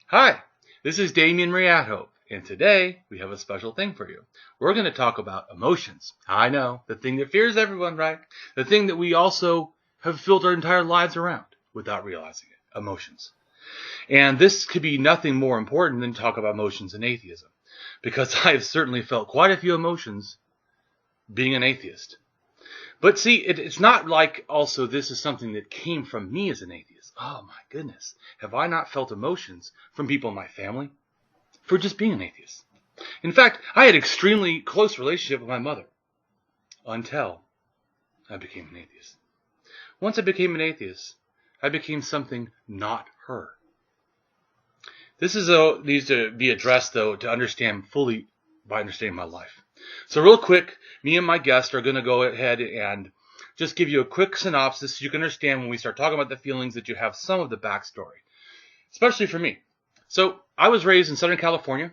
Hi, this is Damien and AtHope, and today we have a special thing for you. We're going to talk about emotions. I know, the thing that fears everyone, right? The thing that we also have built our entire lives around without realizing it, emotions. And this could be nothing more important than talk about emotions in atheism, because I have certainly felt quite a few emotions being an atheist. But see, it's not like also this is something that came from me as an atheist. Oh my goodness. Have I not felt emotions from people in my family for just being an atheist? In fact, I had an extremely close relationship with my mother until I became an atheist. Once I became an atheist, I became something not her. This needs to be addressed, though, to understand fully by understanding my life. So real quick, me and my guest are going to go ahead and just give you a quick synopsis so you can understand when we start talking about the feelings that you have some of the backstory, especially for me. So I was raised in Southern California,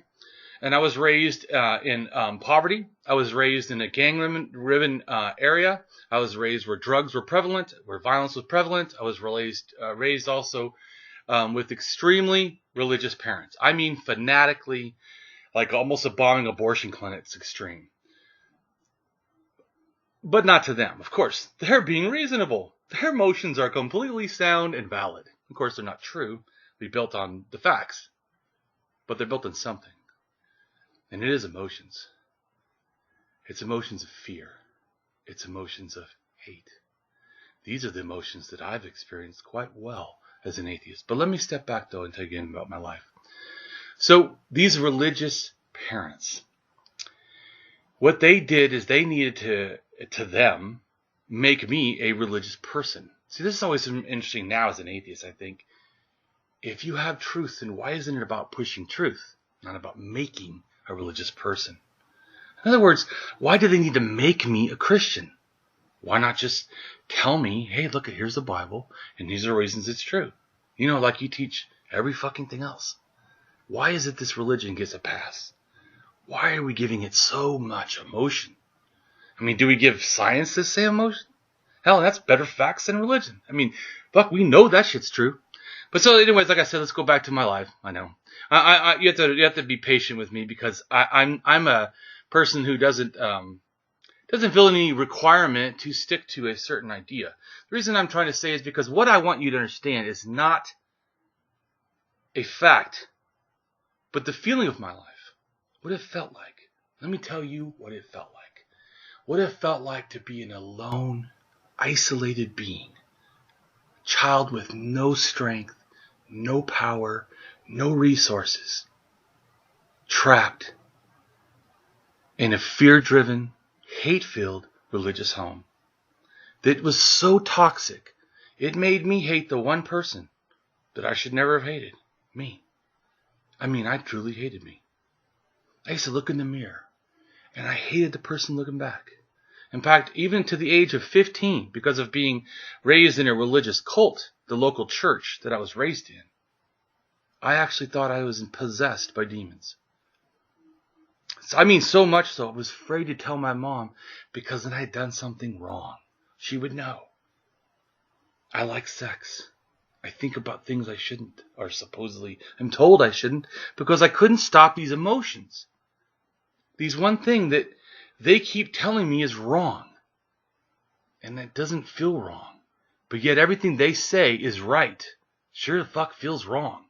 and I was raised in poverty. I was raised in a gang-riven area. I was raised where drugs were prevalent, where violence was prevalent. I was raised also with extremely religious parents. I mean fanatically, like almost a bombing abortion clinic's extreme. But not to them, of course. They're being reasonable. Their emotions are completely sound and valid. Of course, they're not true. They're built on the facts. But they're built on something. And it is emotions. It's emotions of fear. It's emotions of hate. These are the emotions that I've experienced quite well as an atheist. But let me step back, though, and tell you again about my life. So these religious parents, what they did is they needed to them, make me a religious person. See, this is always interesting now as an atheist, I think. If you have truth, then why isn't it about pushing truth, not about making a religious person? In other words, why do they need to make me a Christian? Why not just tell me, hey, look, here's the Bible, and these are the reasons it's true. You know, like you teach every fucking thing else. Why is it this religion gets a pass? Why are we giving it so much emotion? I mean, do we give science the same emotion? Hell, that's better facts than religion. I mean, fuck, we know that shit's true. But so, anyways, like I said, let's go back to my life. I know, you have to be patient with me because I'm a person who doesn't feel any requirement to stick to a certain idea. The reason I'm trying to say is because what I want you to understand is not a fact, but the feeling of my life, what it felt like. Let me tell you what it felt like. What it felt like to be an alone, isolated being. A child with no strength, no power, no resources. Trapped in a fear-driven, hate-filled religious home. That was so toxic, it made me hate the one person that I should never have hated. Me. I mean, I truly hated me. I used to look in the mirror, and I hated the person looking back. In fact, even to the age of 15, because of being raised in a religious cult, the local church that I was raised in, I actually thought I was possessed by demons. I mean, so much so, I was afraid to tell my mom because I had done something wrong. She would know. I like sex. I think about things I shouldn't, or supposedly I'm told I shouldn't, because I couldn't stop these emotions. These one thing that they keep telling me is wrong. And that doesn't feel wrong. But yet everything they say is right. Sure the fuck feels wrong.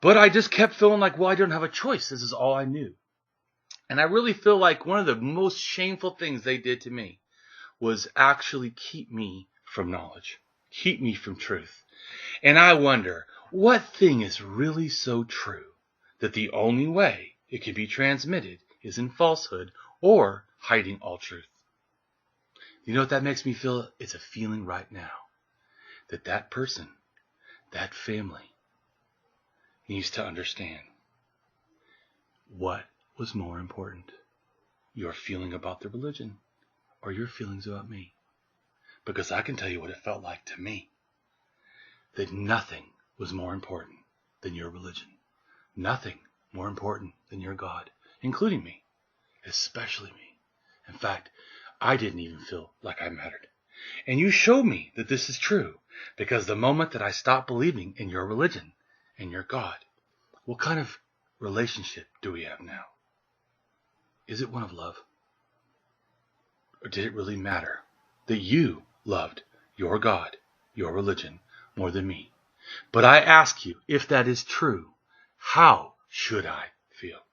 But I just kept feeling like, well, I don't have a choice. This is all I knew. And I really feel like one of the most shameful things they did to me was actually keep me from knowledge. Keep me from truth. And I wonder, what thing is really so true that the only way it can be transmitted is in falsehood or hiding all truth? You know what that makes me feel? It's a feeling right now that person, that family, needs to understand what was more important, your feeling about the religion or your feelings about me. Because I can tell you what it felt like to me, that nothing was more important than your religion. Nothing more important than your God, including me, especially me. In fact, I didn't even feel like I mattered. And you show me that this is true, because the moment that I stop believing in your religion and your God, what kind of relationship do we have now? Is it one of love? Or did it really matter that you loved your God, your religion, more than me? But I ask you, if that is true, how should I feel?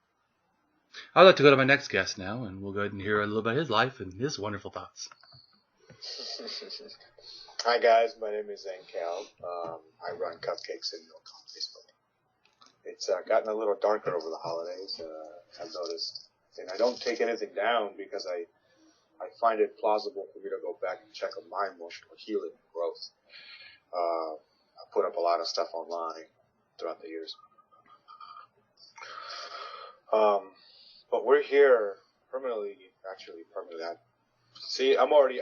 I'd like to go to my next guest now, and we'll go ahead and hear a little about his life and his wonderful thoughts. Hi guys, my name is Enkel. I run Cupcakes and Milk on Facebook. It's gotten a little darker over the holidays, I've noticed. And I don't take anything down because I find it plausible for me to go back and check on my emotional healing and growth. I put up a lot of stuff online throughout the years. But we're here permanently. See, I'm already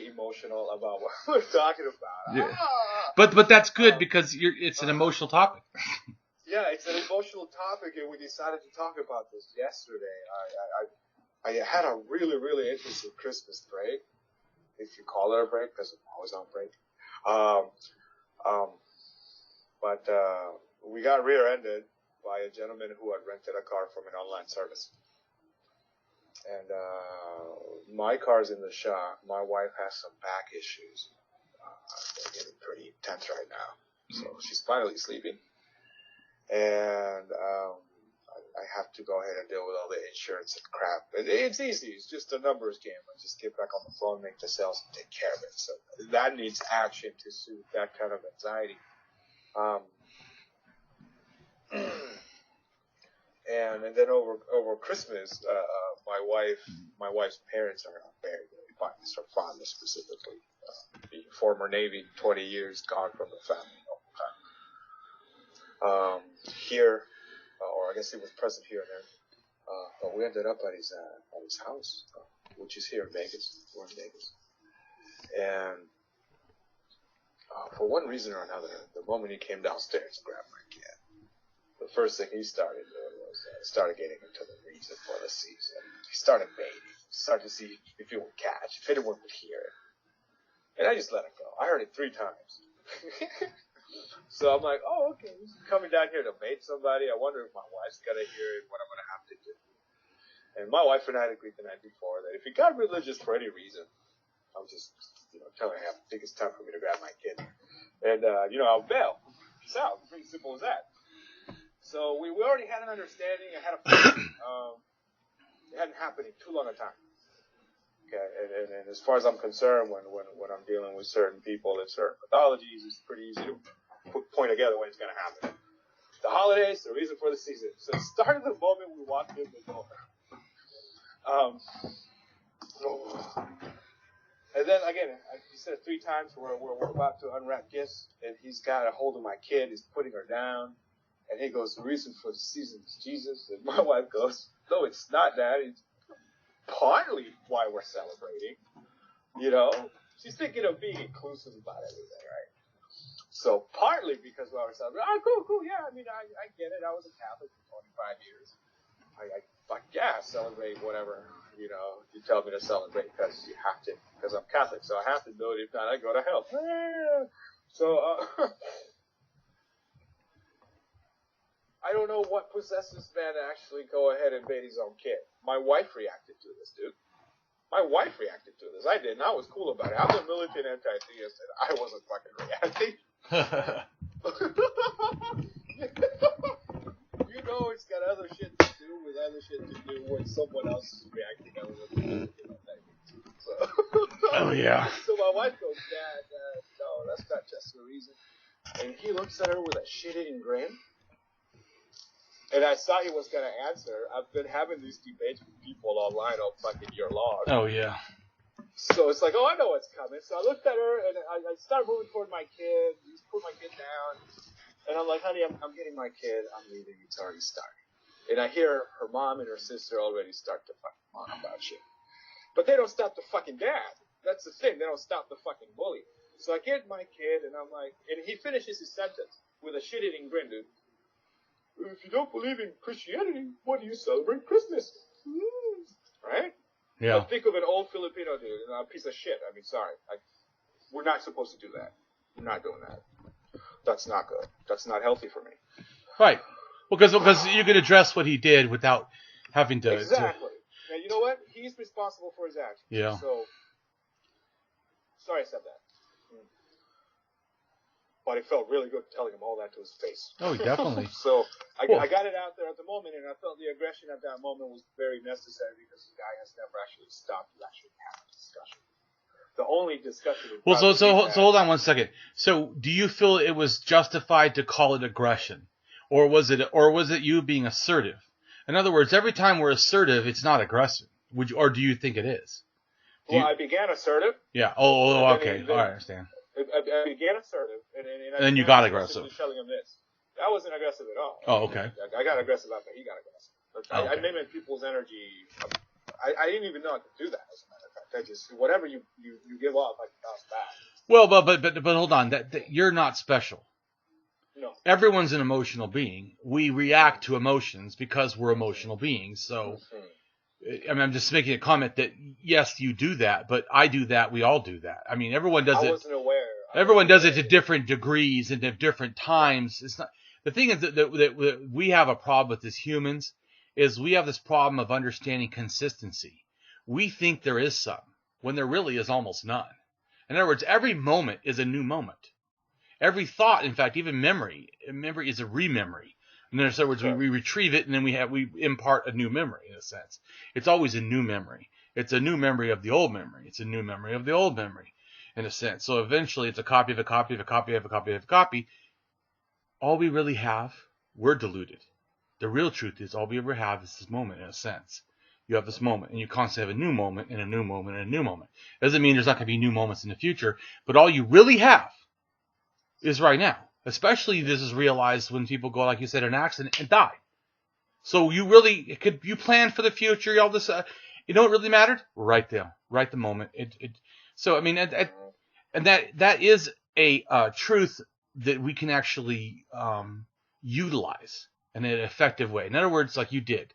emotional about what we're talking about. Yeah. But that's good because it's an emotional topic. Yeah, it's an emotional topic, and we decided to talk about this yesterday. I had a really, really interesting Christmas break, if you call it a break, because I'm always on break. But we got rear-ended by a gentleman who had rented a car from an online service. And my car's in the shop. My wife has some back issues. They're getting pretty intense right now. So she's finally sleeping. And I have to go ahead and deal with all the insurance and crap. It's easy. It's just a numbers game. I just get back on the phone, make the sales, and take care of it. So that needs action to soothe that kind of anxiety. And then over Christmas, my wife's parents are very, very fond. Her father specifically, being former Navy, 20 years gone from the family all the time. Here, or I guess he was present here and there. But we ended up at his house, which is here in Vegas. We're in Vegas, and for one reason or another, the moment he came downstairs and grabbed my kid, the first thing he started doing was started getting into the reason for the season. He started baiting, started to see if he would catch, if anyone would hear it. And I just let it go. I heard it 3 times. So I'm like, oh, okay, he's coming down here to bait somebody. I wonder if my wife's going to hear it, what I'm going to have to do. And my wife and I had agreed the night before that if he got religious for any reason, I was just, telling him, I think it's time for me to grab my kid. And, I'll bail. Peace out. Pretty simple as that. So we already had an understanding. I had a feeling. It hadn't happened in too long a time. Okay, and as far as I'm concerned, when I'm dealing with certain people and certain mythologies, it's pretty easy to point together when it's going to happen. The holidays, the reason for the season. So it started the moment we walked in the door. And then again, he said it 3 times. We're about to unwrap gifts, and he's got a hold of my kid. He's putting her down. And he goes, the reason for the season is Jesus. And my wife goes, no, it's not that. It's partly why we're celebrating. She's thinking of being inclusive about everything, right? So partly because while we're celebrating, cool, yeah. I mean, I get it. I was a Catholic for 25 years. I celebrate whatever, you tell me to celebrate because you have to, because I'm Catholic. So I have to do it. If not, I go to hell. So, I don't know what possessed this man to actually go ahead and bait his own kid. My wife reacted to this, dude. My wife reacted to this. I didn't. I was cool about it. I'm a militant anti-theist, and I wasn't fucking reacting. It's got other shit to do when someone else is reacting other than so. Oh, yeah. So my wife goes, Dad, no, that's not just the reason. And he looks at her with a shit-eating grin. And I saw he was going to answer. I've been having these debates with people online all fucking year long. Oh, yeah. So it's like, I know what's coming. So I looked at her, and I started moving toward my kid. He's put my kid down. And I'm like, honey, I'm getting my kid. I'm leaving. It's already starting. And I hear her mom and her sister already start to fucking mock about shit. But they don't stop the fucking dad. That's the thing. They don't stop the fucking bully. So I get my kid, and I'm like, and he finishes his sentence with a shit-eating grin, dude. If you don't believe in Christianity, why do you celebrate Christmas? Right? Yeah. I think of an old Filipino dude, a piece of shit. I mean, sorry. we're not supposed to do that. We're not doing that. That's not good. That's not healthy for me. Right. Well, because you could address what he did without having to... Exactly. And you know what? He's responsible for his actions. Yeah. So, sorry I said that. But it felt really good telling him all that to his face. Oh, definitely. So I got it out there at the moment, and I felt the aggression at that moment was very necessary because the guy has never actually stopped to actually have a discussion. The only discussion. Well, so hold on one second. So, do you feel it was justified to call it aggression, or was it you being assertive? In other words, every time we're assertive, it's not aggressive. Or do you think it is? I began assertive. Yeah. Oh, okay. All right, I understand. I began assertive, and then you got aggressive. Telling him this. That wasn't aggressive at all. Oh, okay. I got aggressive after he got aggressive. Okay. I mimicked people's energy. I didn't even know I could do that. As a matter of fact, I just whatever you give off, I can bounce back. Well, but hold on. That you're not special. No. Everyone's an emotional being. We react to emotions because we're emotional beings. So. I mean, I'm just making a comment that, yes, you do that, but I do that. We all do that. I mean, everyone does it. I wasn't aware. Everyone does it to different degrees and at different times. It's not. The thing is that we have a problem with as humans is we have this problem of understanding consistency. We think there is some when there really is almost none. In other words, every moment is a new moment. Every thought, in fact, even memory is a rememory. In other words, we retrieve it and then we impart a new memory in a sense. It's always a new memory. It's a new memory of the old memory. It's a new memory of the old memory in a sense. So eventually it's a copy of a copy of a copy of a copy of a copy. All we really have, we're deluded. The real truth is all we ever have is this moment in a sense. You have this moment and you constantly have a new moment and a new moment and a new moment. Doesn't mean there's not going to be new moments in the future, but all you really have is right now. Especially this is realized when people go, like you said, in an accident and die. So you plan for the future, all this, you know what really mattered? Right there, right the moment. So, I mean, and that is a truth that we can actually utilize in an effective way. In other words, like you did,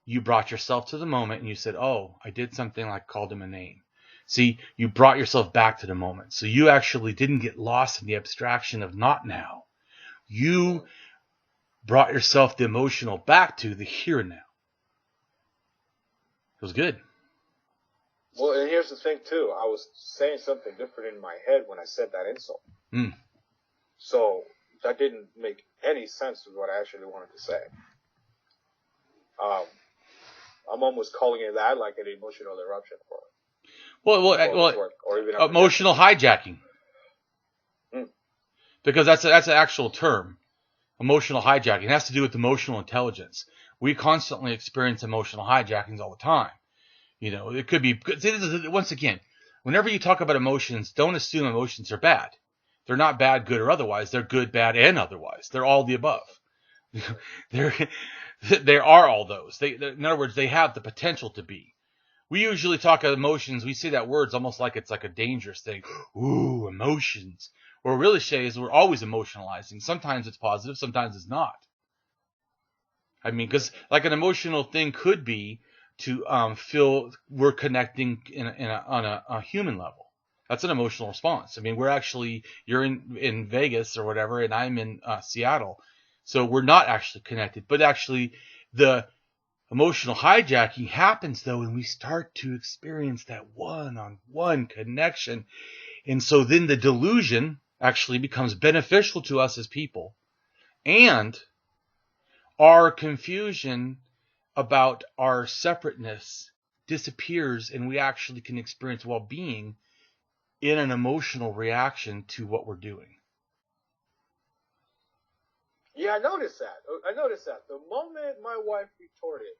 you brought yourself to the moment and you said, oh, I did something like called him a name. See, you brought yourself back to the moment. So you actually didn't get lost in the abstraction of not now. You brought yourself the emotional back to the here and now. It was good. Well, and here's the thing, too. I was saying something different in my head when I said that insult. So that didn't make any sense with what I actually wanted to say. I'm almost calling it that like an emotional eruption for it. Or even emotional hijacking. Because that's an actual term. Emotional hijacking. It has to do with emotional intelligence. We constantly experience emotional hijackings all the time. You know, it could be, once again, whenever you talk about emotions, don't assume emotions are bad. They're not bad, good, or otherwise. They're good, bad, and otherwise. They're all the above. There are all those. In other words, they have the potential to be. We usually talk of emotions. We say that word's almost like it's like a dangerous thing. Ooh, emotions. What we really say is we're always emotionalizing. Sometimes it's positive, sometimes it's not. I mean, because like an emotional thing could be to feel we're connecting on a human level. That's an emotional response. I mean, you're in Vegas or whatever, and I'm in Seattle. So we're not actually connected, but actually the emotional hijacking happens, though, when we start to experience that one-on-one connection. And so then the delusion actually becomes beneficial to us as people. And our confusion about our separateness disappears, and we actually can experience well-being in an emotional reaction to what we're doing. Yeah, I noticed that. The moment my wife retorted,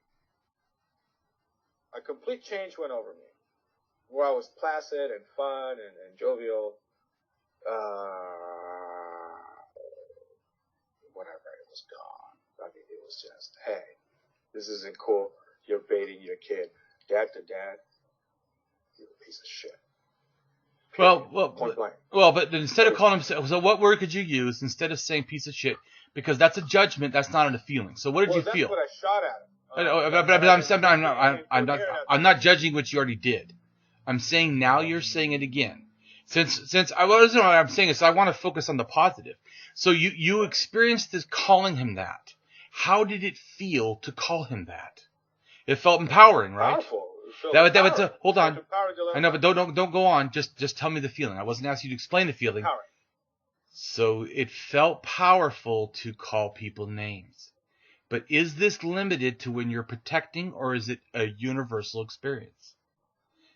a complete change went over me. Where I was placid and fun and jovial. Whatever, it was gone. I mean, it was just, hey, this isn't cool. You're baiting your kid. Dad to dad, you're a piece of shit. Well, but instead of calling him, so what word could you use instead of saying piece of shit? Because that's a judgment, that's not a feeling. So what did you feel? That's what I shot at him. I'm not judging what you already did. I'm saying now you're saying it again. Since what I'm saying is I want to focus on the positive. So you experienced this calling him that. How did it feel to call him that? It felt empowering, right? Powerful. Hold on. I know, but don't go on. Just tell me the feeling. I wasn't asking you to explain the feeling. Empowering. So it felt powerful to call people names. But is this limited to when you're protecting, or is it a universal experience?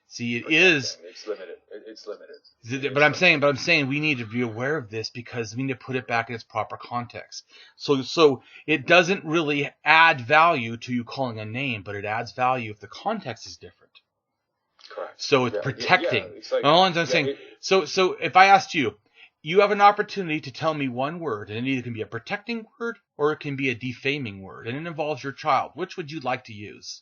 See, it is. It's limited. It's limited. But I'm saying we need to be aware of this because we need to put it back in its proper context. So it doesn't really add value to you calling a name, but it adds value if the context is different. Correct. So it's protecting. It's like, all I'm saying. So if I asked you, you have an opportunity to tell me one word, and it either can be a protecting word or it can be a defaming word, and it involves your child. Which would you like to use?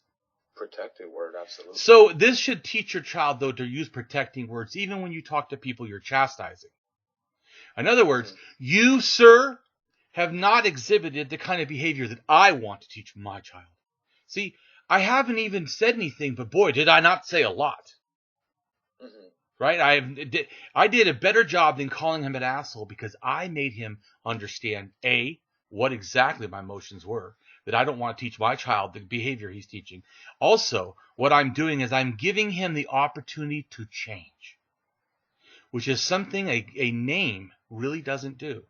Protecting word, absolutely. So this should teach your child, though, to use protecting words, even when you talk to people you're chastising. In other words, you, sir, have not exhibited the kind of behavior that I want to teach my child. See, I haven't even said anything, but boy, did I not say a lot. Mm-hmm. Right? I did a better job than calling him an asshole because I made him understand, A, what exactly my emotions were, that I don't want to teach my child the behavior he's teaching. Also, what I'm doing is I'm giving him the opportunity to change, which is something a name really doesn't do.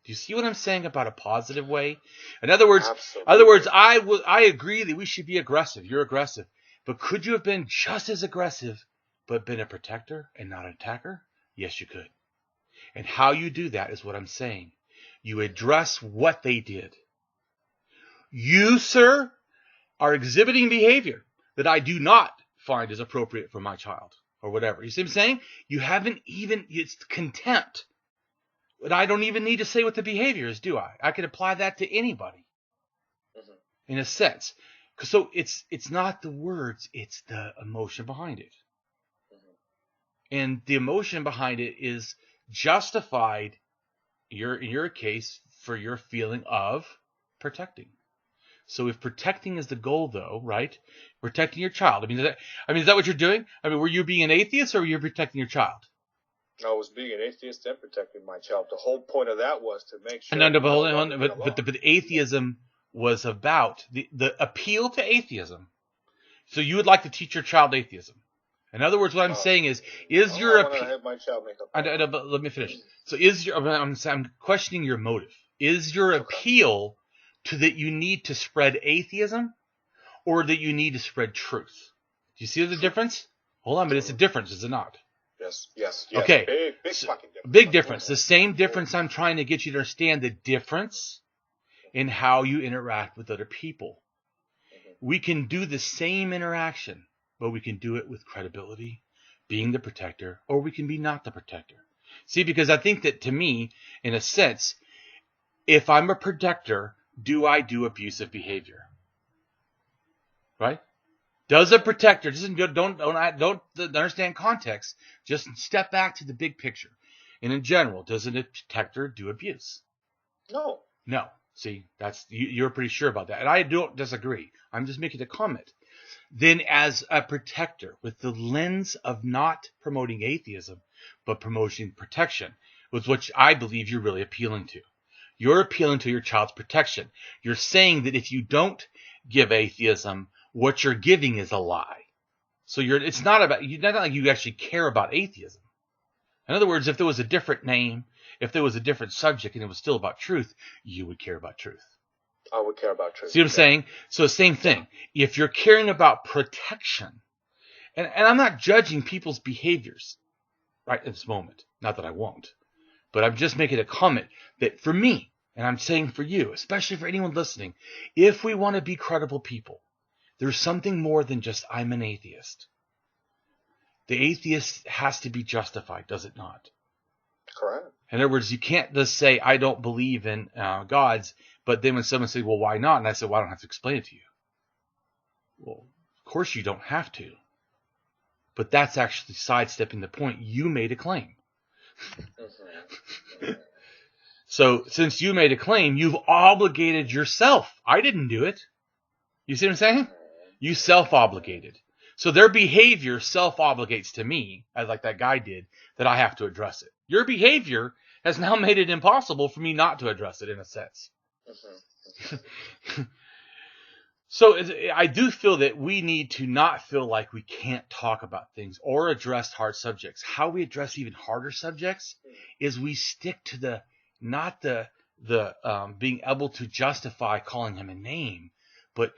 Do you see what I'm saying about a positive way? In other words, I agree that we should be aggressive. You're aggressive. But could you have been just as aggressive, but been a protector and not an attacker? Yes, you could. And how you do that is what I'm saying. You address what they did. You, sir, are exhibiting behavior that I do not find is appropriate for my child, or whatever. You see what I'm saying? You haven't even, it's contempt. But I don't even need to say what the behavior is, do I? I could apply that to anybody, in a sense. So it's not the words, it's the emotion behind it. And the emotion behind it is justified, in your case, for your feeling of protecting. So if protecting is the goal, though, right? Protecting your child. Is that what you're doing? Were you being an atheist or were you protecting your child? I was being an atheist and protecting my child. The whole point of that was to make sure. But atheism was about the appeal to atheism. So you would like to teach your child atheism. In other words, what I'm saying is your appeal? Have my child make up. But let me finish. So I'm questioning your motive. Is your appeal to that you need to spread atheism, or that you need to spread truth? Do you see the difference? Hold on, but it's a difference, is it not? Yes. Okay. Big fucking difference. Big difference. The same difference I'm trying to get you to understand the difference in how you interact with other people. We can do the same interaction, but we can do it with credibility, being the protector, or we can be not the protector. See, because I think that to me, in a sense, if I'm a protector, do I do abusive behavior? Right? Does a protector, don't understand context, just step back to the big picture. And in general, does a protector do abuse? No. See, you're pretty sure about that. And I don't disagree. I'm just making a comment. Then as a protector, with the lens of not promoting atheism, but promoting protection, was what I believe you're really appealing to. You're appealing to your child's protection. You're saying that if you don't give atheism, what you're giving is a lie. So it's not like you actually care about atheism. In other words, if there was a different name, if there was a different subject and it was still about truth, you would care about truth. I would care about truth. See what I'm saying? So the same thing. If you're caring about protection, and I'm not judging people's behaviors right at this moment. Not that I won't. But I'm just making a comment that for me, and I'm saying for you, especially for anyone listening, if we want to be credible people, there's something more than just I'm an atheist. The atheist has to be justified, does it not? Correct. In other words, you can't just say, I don't believe in gods, but then when someone says, well, why not? And I said, well, I don't have to explain it to you. Well, of course you don't have to. But that's actually sidestepping the point. You made a claim. So since you made a claim, you've obligated yourself. I didn't do it. You see what I'm saying? You self-obligated. So their behavior self-obligates to me, as like that guy did, that I have to address it. Your behavior has now made it impossible for me not to address it in a sense. So I do feel that we need to not feel like we can't talk about things or address hard subjects. How we address even harder subjects is we stick to not the being able to justify calling him a name, but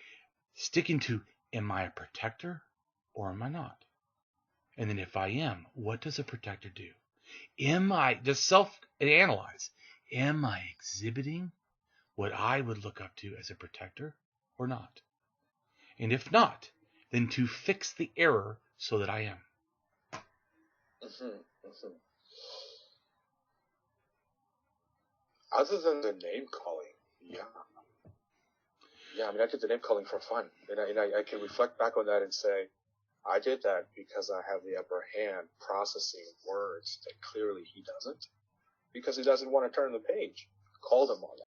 sticking to, am I a protector or am I not? And then if I am, what does a protector do? Am I, just self-analyze, am I exhibiting what I would look up to as a protector or not? And if not, then to fix the error so that I am. Other than the name calling, yeah, I mean, I did the name calling for fun, and I can reflect back on that and say, I did that because I have the upper hand processing words that clearly he doesn't, because he doesn't want to turn the page. Called him on that.